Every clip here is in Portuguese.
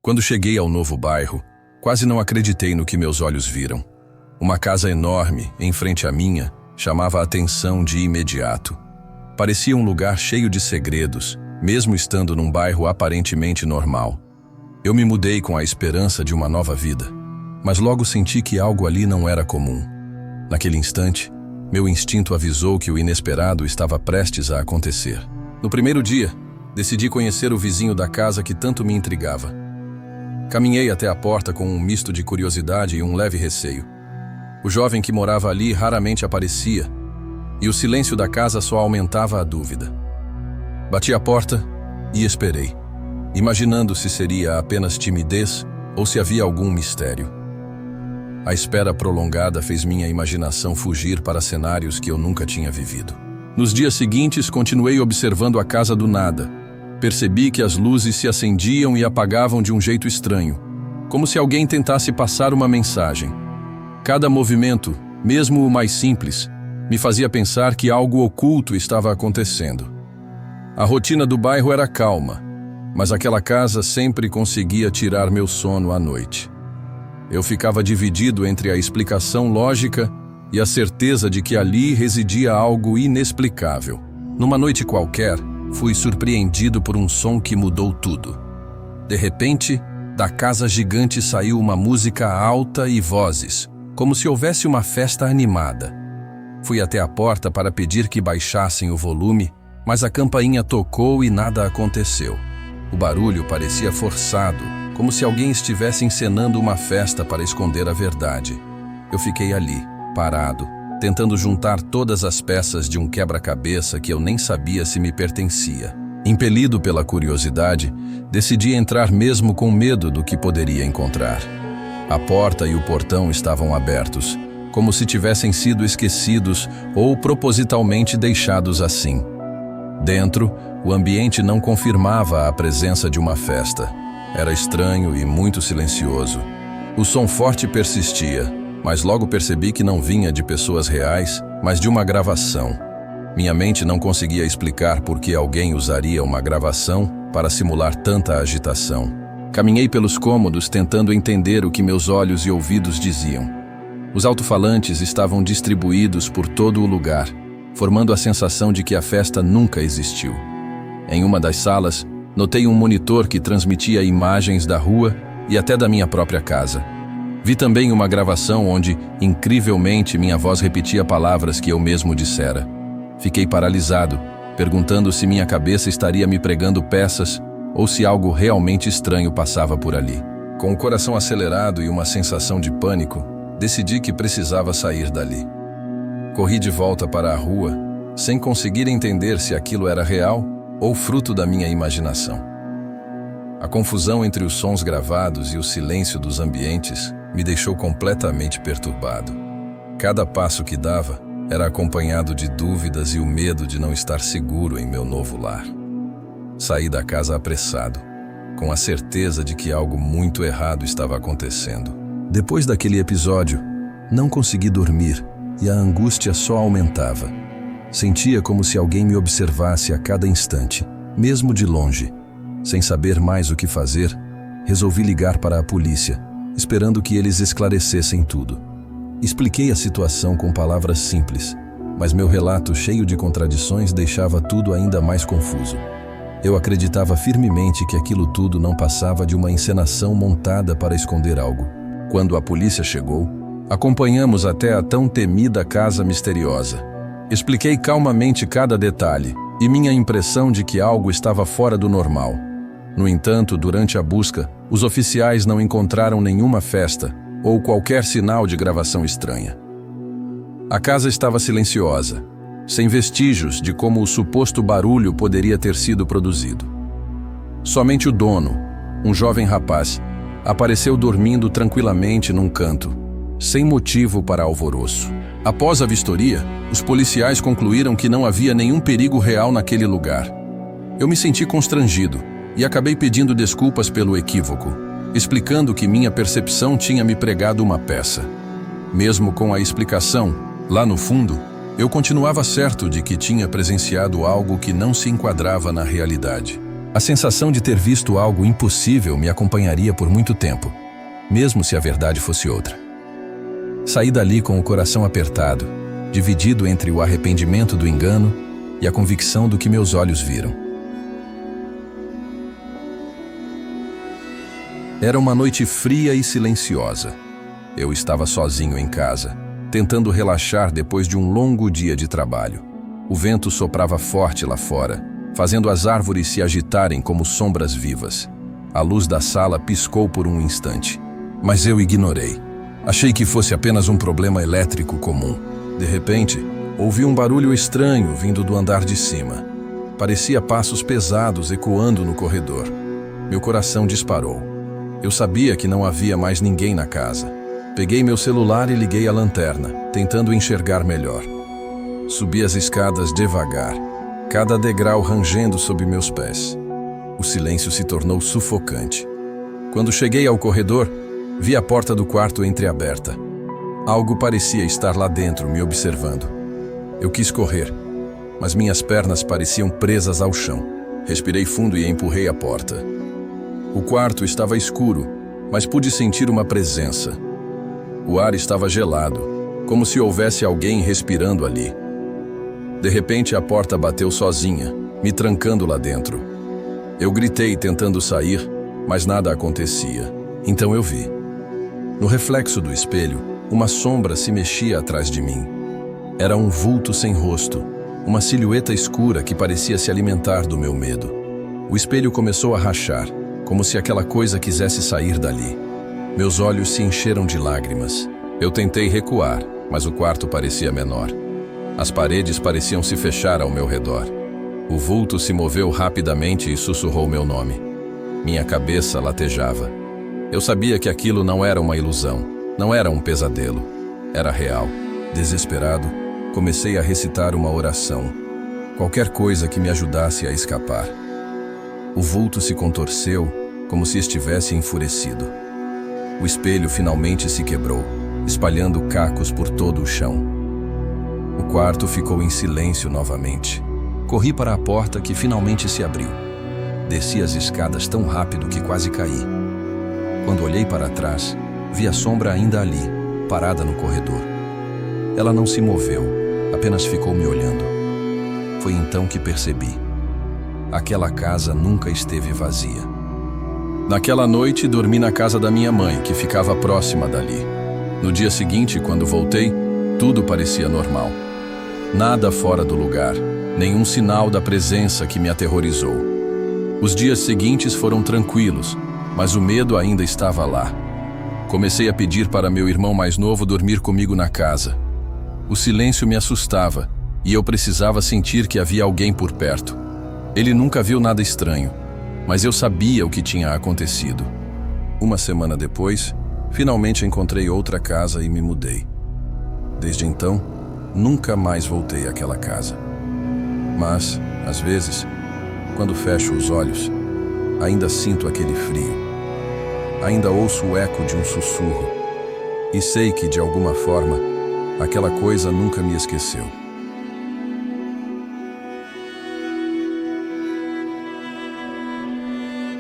Quando cheguei ao novo bairro, quase não acreditei no que meus olhos viram. Uma casa enorme, em frente à minha, chamava a atenção de imediato. Parecia um lugar cheio de segredos, mesmo estando num bairro aparentemente normal. Eu me mudei com a esperança de uma nova vida, mas logo senti que algo ali não era comum. Naquele instante, meu instinto avisou que o inesperado estava prestes a acontecer. No primeiro dia, decidi conhecer o vizinho da casa que tanto me intrigava. Caminhei até a porta com um misto de curiosidade e um leve receio. O jovem que morava ali raramente aparecia, e o silêncio da casa só aumentava a dúvida. Bati a porta e esperei, imaginando se seria apenas timidez ou se havia algum mistério. A espera prolongada fez minha imaginação fugir para cenários que eu nunca tinha vivido. Nos dias seguintes, continuei observando a casa do nada. Percebi que as luzes se acendiam e apagavam de um jeito estranho, como se alguém tentasse passar uma mensagem. Cada movimento, mesmo o mais simples, me fazia pensar que algo oculto estava acontecendo. A rotina do bairro era calma, mas aquela casa sempre conseguia tirar meu sono à noite. Eu ficava dividido entre a explicação lógica e a certeza de que ali residia algo inexplicável. Numa noite qualquer, fui surpreendido por um som que mudou tudo. De repente, da casa gigante saiu uma música alta e vozes, como se houvesse uma festa animada. Fui até a porta para pedir que baixassem o volume, mas a campainha tocou e nada aconteceu. O barulho parecia forçado, como se alguém estivesse encenando uma festa para esconder a verdade. Eu fiquei ali, parado, tentando juntar todas as peças de um quebra-cabeça que eu nem sabia se me pertencia. Impelido pela curiosidade, decidi entrar mesmo com medo do que poderia encontrar. A porta e o portão estavam abertos, como se tivessem sido esquecidos ou propositalmente deixados assim. Dentro, o ambiente não confirmava a presença de uma festa. Era estranho e muito silencioso. O som forte persistia, mas logo percebi que não vinha de pessoas reais, mas de uma gravação. Minha mente não conseguia explicar por que alguém usaria uma gravação para simular tanta agitação. Caminhei pelos cômodos tentando entender o que meus olhos e ouvidos diziam. Os alto-falantes estavam distribuídos por todo o lugar, formando a sensação de que a festa nunca existiu. Em uma das salas, notei um monitor que transmitia imagens da rua e até da minha própria casa. Vi também uma gravação onde, incrivelmente, minha voz repetia palavras que eu mesmo dissera. Fiquei paralisado, perguntando se minha cabeça estaria me pregando peças ou se algo realmente estranho passava por ali. Com o coração acelerado e uma sensação de pânico, decidi que precisava sair dali. Corri de volta para a rua, sem conseguir entender se aquilo era real ou fruto da minha imaginação. A confusão entre os sons gravados e o silêncio dos ambientes me deixou completamente perturbado. Cada passo que dava era acompanhado de dúvidas e o medo de não estar seguro em meu novo lar. Saí da casa apressado, com a certeza de que algo muito errado estava acontecendo. Depois daquele episódio, não consegui dormir e a angústia só aumentava. Sentia como se alguém me observasse a cada instante, mesmo de longe. Sem saber mais o que fazer, resolvi ligar para a polícia, esperando que eles esclarecessem tudo. Expliquei a situação com palavras simples, mas meu relato cheio de contradições deixava tudo ainda mais confuso. Eu acreditava firmemente que aquilo tudo não passava de uma encenação montada para esconder algo. Quando a polícia chegou, acompanhamos até a tão temida casa misteriosa. Expliquei calmamente cada detalhe e minha impressão de que algo estava fora do normal. No entanto, durante a busca, os oficiais não encontraram nenhuma festa ou qualquer sinal de gravação estranha. A casa estava silenciosa, sem vestígios de como o suposto barulho poderia ter sido produzido. Somente o dono, um jovem rapaz, apareceu dormindo tranquilamente num canto, sem motivo para alvoroço. Após a vistoria, os policiais concluíram que não havia nenhum perigo real naquele lugar. Eu me senti constrangido e acabei pedindo desculpas pelo equívoco, explicando que minha percepção tinha me pregado uma peça. Mesmo com a explicação, lá no fundo, eu continuava certo de que tinha presenciado algo que não se enquadrava na realidade. A sensação de ter visto algo impossível me acompanharia por muito tempo, mesmo se a verdade fosse outra. Saí dali com o coração apertado, dividido entre o arrependimento do engano e a convicção do que meus olhos viram. Era uma noite fria e silenciosa. Eu estava sozinho em casa, tentando relaxar depois de um longo dia de trabalho. O vento soprava forte lá fora, fazendo as árvores se agitarem como sombras vivas. A luz da sala piscou por um instante, mas eu ignorei. Achei que fosse apenas um problema elétrico comum. De repente, ouvi um barulho estranho vindo do andar de cima. Parecia passos pesados ecoando no corredor. Meu coração disparou. Eu sabia que não havia mais ninguém na casa. Peguei meu celular e liguei a lanterna, tentando enxergar melhor. Subi as escadas devagar, cada degrau rangendo sob meus pés. O silêncio se tornou sufocante. Quando cheguei ao corredor, vi a porta do quarto entreaberta. Algo parecia estar lá dentro, me observando. Eu quis correr, mas minhas pernas pareciam presas ao chão. Respirei fundo e empurrei a porta. O quarto estava escuro, mas pude sentir uma presença. O ar estava gelado, como se houvesse alguém respirando ali. De repente, a porta bateu sozinha, me trancando lá dentro. Eu gritei tentando sair, mas nada acontecia. Então eu vi. No reflexo do espelho, uma sombra se mexia atrás de mim. Era um vulto sem rosto, uma silhueta escura que parecia se alimentar do meu medo. O espelho começou a rachar, como se aquela coisa quisesse sair dali. Meus olhos se encheram de lágrimas. Eu tentei recuar, mas o quarto parecia menor. As paredes pareciam se fechar ao meu redor. O vulto se moveu rapidamente e sussurrou meu nome. Minha cabeça latejava. Eu sabia que aquilo não era uma ilusão, não era um pesadelo. Era real. Desesperado, comecei a recitar uma oração. Qualquer coisa que me ajudasse a escapar. O vulto se contorceu, como se estivesse enfurecido. O espelho finalmente se quebrou, espalhando cacos por todo o chão. O quarto ficou em silêncio novamente. Corri para a porta que finalmente se abriu. Desci as escadas tão rápido que quase caí. Quando olhei para trás, vi a sombra ainda ali, parada no corredor. Ela não se moveu, apenas ficou me olhando. Foi então que percebi. Aquela casa nunca esteve vazia. Naquela noite, dormi na casa da minha mãe, que ficava próxima dali. No dia seguinte, quando voltei, tudo parecia normal. Nada fora do lugar, nenhum sinal da presença que me aterrorizou. Os dias seguintes foram tranquilos, mas o medo ainda estava lá. Comecei a pedir para meu irmão mais novo dormir comigo na casa. O silêncio me assustava e eu precisava sentir que havia alguém por perto. Ele nunca viu nada estranho, mas eu sabia o que tinha acontecido. Uma semana depois, finalmente encontrei outra casa e me mudei. Desde então, nunca mais voltei àquela casa. Mas, às vezes, quando fecho os olhos, ainda sinto aquele frio. Ainda ouço o eco de um sussurro. E sei que, de alguma forma, aquela coisa nunca me esqueceu.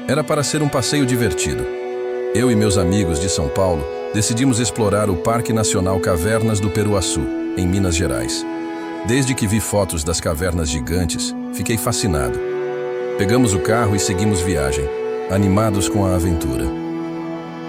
Era para ser um passeio divertido. Eu e meus amigos de São Paulo decidimos explorar o Parque Nacional Cavernas do Peruaçu, em Minas Gerais. Desde que vi fotos das cavernas gigantes, fiquei fascinado. Pegamos o carro e seguimos viagem, animados com a aventura.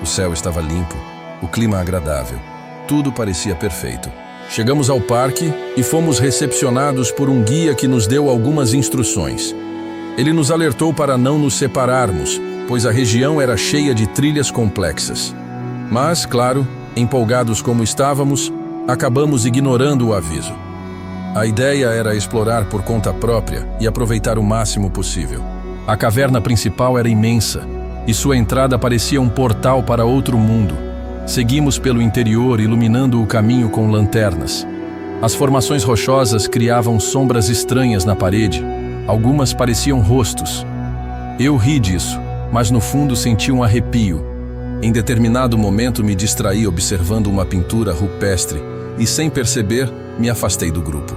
O céu estava limpo, o clima agradável. Tudo parecia perfeito. Chegamos ao parque e fomos recepcionados por um guia que nos deu algumas instruções. Ele nos alertou para não nos separarmos, pois a região era cheia de trilhas complexas. Mas, claro, empolgados como estávamos, acabamos ignorando o aviso. A ideia era explorar por conta própria e aproveitar o máximo possível. A caverna principal era imensa e sua entrada parecia um portal para outro mundo. Seguimos pelo interior, iluminando o caminho com lanternas. As formações rochosas criavam sombras estranhas na parede. Algumas pareciam rostos. Eu ri disso, mas no fundo senti um arrepio. Em determinado momento me distraí observando uma pintura rupestre e, sem perceber, me afastei do grupo.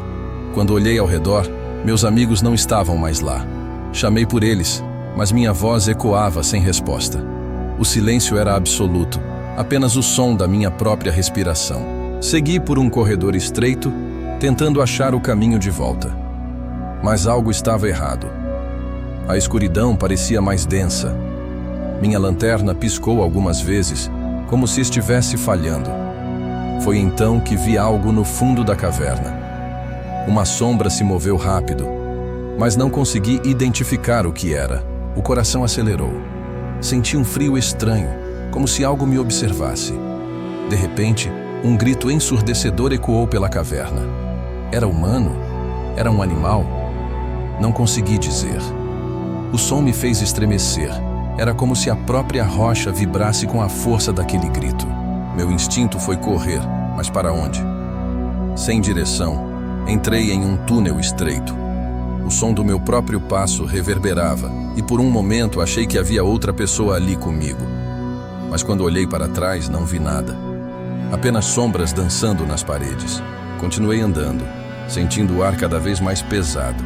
Quando olhei ao redor, meus amigos não estavam mais lá. Chamei por eles, mas minha voz ecoava sem resposta. O silêncio era absoluto, apenas o som da minha própria respiração. Segui por um corredor estreito, tentando achar o caminho de volta. Mas algo estava errado. A escuridão parecia mais densa. Minha lanterna piscou algumas vezes, como se estivesse falhando. Foi então que vi algo no fundo da caverna. Uma sombra se moveu rápido, mas não consegui identificar o que era. O coração acelerou. Senti um frio estranho, como se algo me observasse. De repente, um grito ensurdecedor ecoou pela caverna. Era humano? Era um animal? Não consegui dizer. O som me fez estremecer. Era como se a própria rocha vibrasse com a força daquele grito. Meu instinto foi correr, mas para onde? Sem direção, entrei em um túnel estreito. O som do meu próprio passo reverberava, e por um momento achei que havia outra pessoa ali comigo. Mas quando olhei para trás, não vi nada. Apenas sombras dançando nas paredes. Continuei andando, sentindo o ar cada vez mais pesado.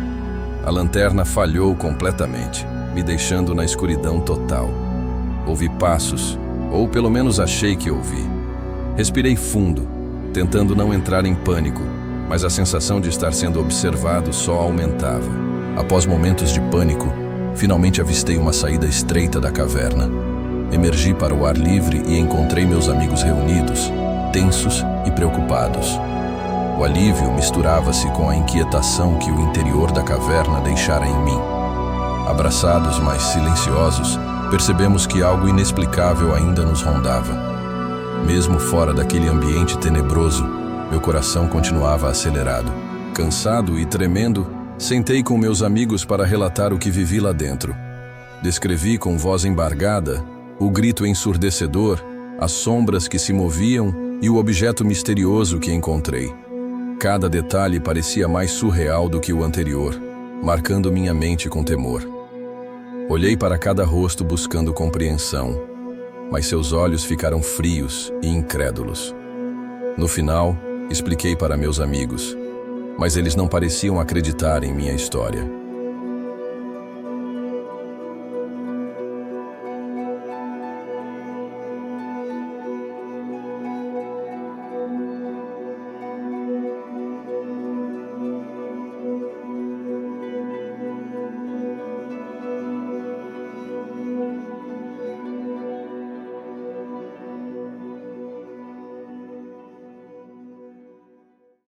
A lanterna falhou completamente, me deixando na escuridão total. Ouvi passos, ou pelo menos achei que ouvi. Respirei fundo, tentando não entrar em pânico, mas a sensação de estar sendo observado só aumentava. Após momentos de pânico, finalmente avistei uma saída estreita da caverna. Emergi para o ar livre e encontrei meus amigos reunidos, tensos e preocupados. O alívio misturava-se com a inquietação que o interior da caverna deixara em mim. Abraçados, mas silenciosos, percebemos que algo inexplicável ainda nos rondava. Mesmo fora daquele ambiente tenebroso, meu coração continuava acelerado. Cansado e tremendo, sentei com meus amigos para relatar o que vivi lá dentro. Descrevi com voz embargada o grito ensurdecedor, as sombras que se moviam e o objeto misterioso que encontrei. Cada detalhe parecia mais surreal do que o anterior, marcando minha mente com temor. Olhei para cada rosto buscando compreensão, mas seus olhos ficaram frios e incrédulos. No final, expliquei para meus amigos, mas eles não pareciam acreditar em minha história.